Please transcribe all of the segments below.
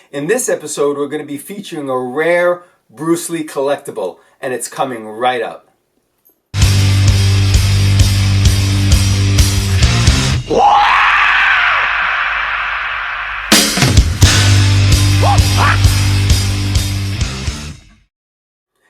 In this episode, we're going to be featuring a rare Bruce Lee collectible, and it's coming right up.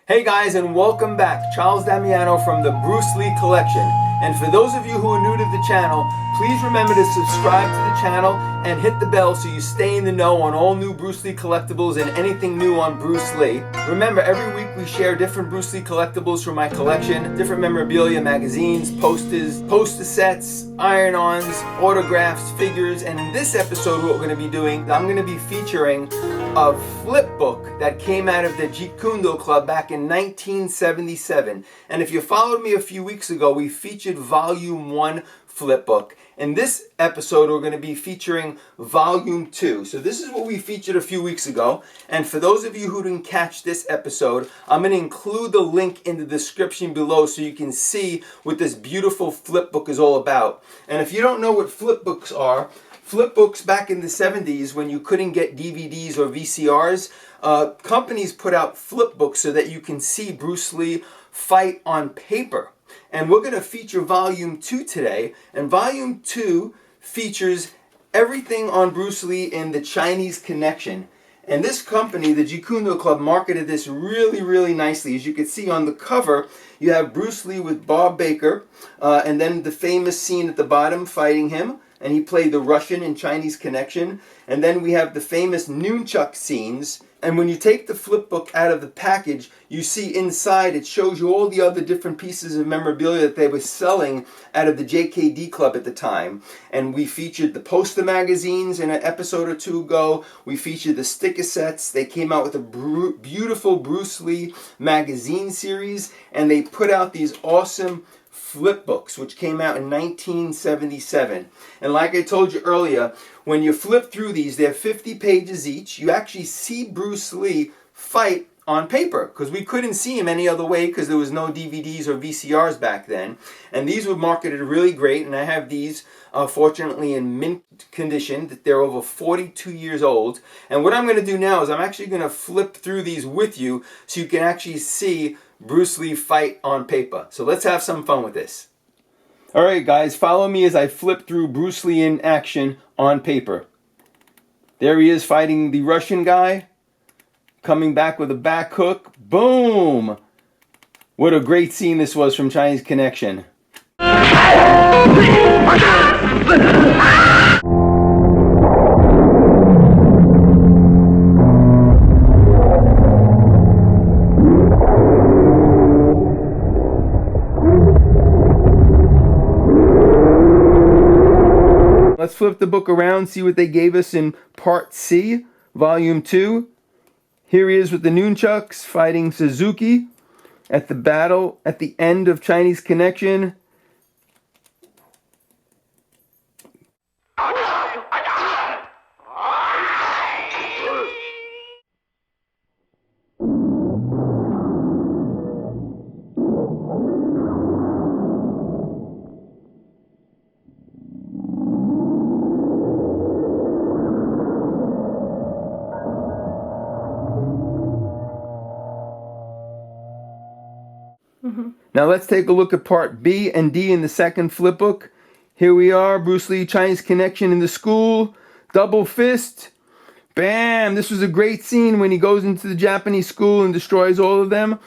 Hey guys, and welcome back. Charles Damiano from the Bruce Lee Collection. And for those of you who are new to the channel, please remember to subscribe to the channel and hit the bell so you stay in the know on all new Bruce Lee collectibles and anything new on Bruce Lee. Remember, every week we share different Bruce Lee collectibles from my collection, different memorabilia, magazines, posters, poster sets, iron-ons, autographs, figures, and in this episode what we're going to be doing, I'm going to be featuring a flip book that came out of the Jeet Club back in 1977. And if you followed me a few weeks ago, we featured Volume 1 flip book. In this episode, we're going to be featuring Volume 2. So this is what we featured a few weeks ago. And for those of you who didn't catch this episode, I'm going to include the link in the description below so you can see what this beautiful flip book is all about. And if you don't know what flip books are, flip books back in the 70s when you couldn't get DVDs or VCRs, companies put out flip books so that you can see Bruce Lee fight on paper. And we're going to feature Volume 2 today. And Volume 2 features everything on Bruce Lee in the Chinese Connection. And this company, the Jeet Club, marketed this really, really nicely. As you can see on the cover, you have Bruce Lee with Bob Baker, and then the famous scene at the bottom fighting him. And he played the Russian in Chinese Connection. And then we have the famous nunchuk scenes. And when you take the flip book out of the package, you see inside it shows you all the other different pieces of memorabilia that they were selling out of the JKD Club at the time. And we featured the poster magazines in an episode or two ago. We featured the sticker sets. They came out with a beautiful Bruce Lee magazine series. And they put out these awesome flip books, which came out in 1977. And like I told you earlier, when you flip through these, they're 50 pages each. You actually see Bruce Lee fight on paper, because we couldn't see him any other way because there was no DVDs or VCRs back then. And these were marketed really great, and I have these fortunately in mint condition. That they're over 42 years old. And what I'm going to do now is I'm actually going to flip through these with you so you can actually see Bruce Lee fight on paper. So let's have some fun with this. Alright guys, follow me as I flip through Bruce Lee in action on paper. There he is fighting the Russian guy. Coming back with a back hook. Boom! What a great scene this was from Chinese Connection. Let's flip the book around, see what they gave us in Part C, Volume 2. Here he is with the nunchuks fighting Suzuki at the battle at the end of Chinese Connection. Now let's take a look at Part B and D in the second flip book. Here we are, Bruce Lee, Chinese Connection in the school. Double fist. Bam! This was a great scene when he goes into the Japanese school and destroys all of them.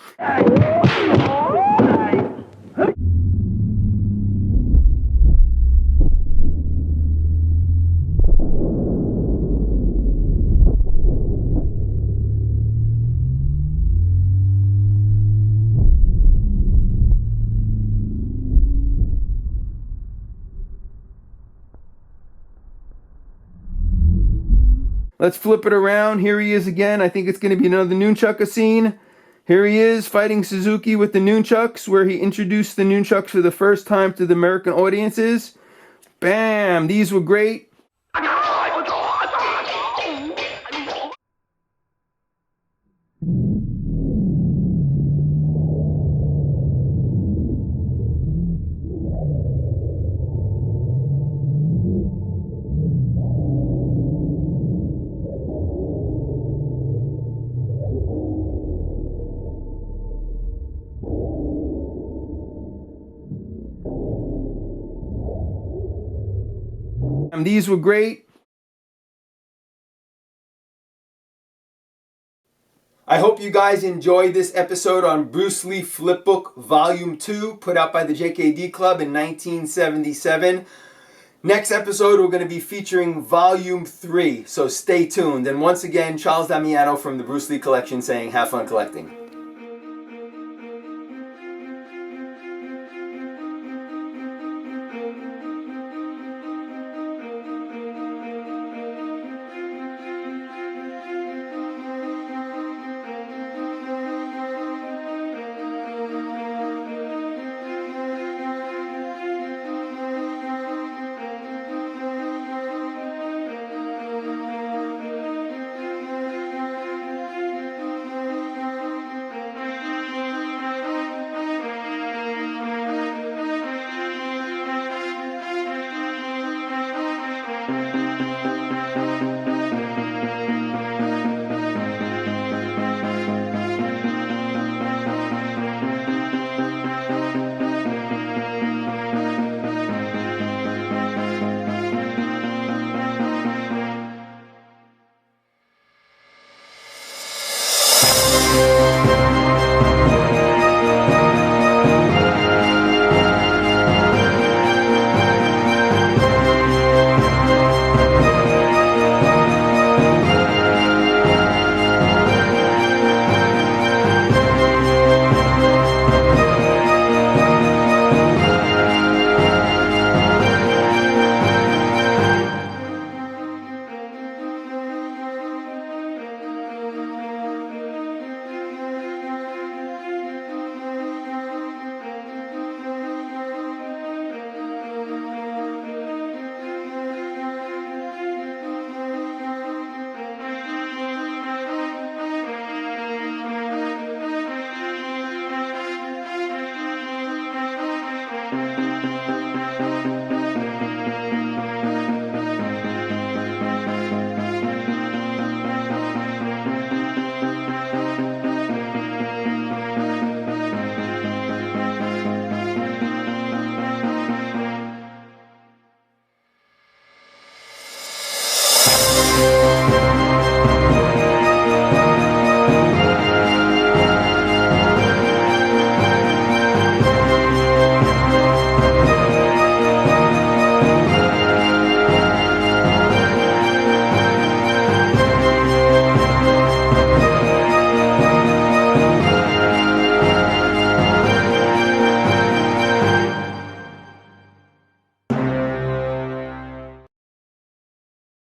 Let's flip it around. Here he is again. I think it's going to be another nunchuk scene. Here he is fighting Suzuki with the nunchucks, where he introduced the nunchucks for the first time to the American audiences. Bam! These were great. and these were great. I hope you guys enjoyed this episode on Bruce Lee Flipbook Volume 2, put out by the JKD Club in 1977. Next episode, we're going to be featuring Volume 3, so stay tuned. And once again, Charles Damiano from the Bruce Lee Collection saying, have fun collecting.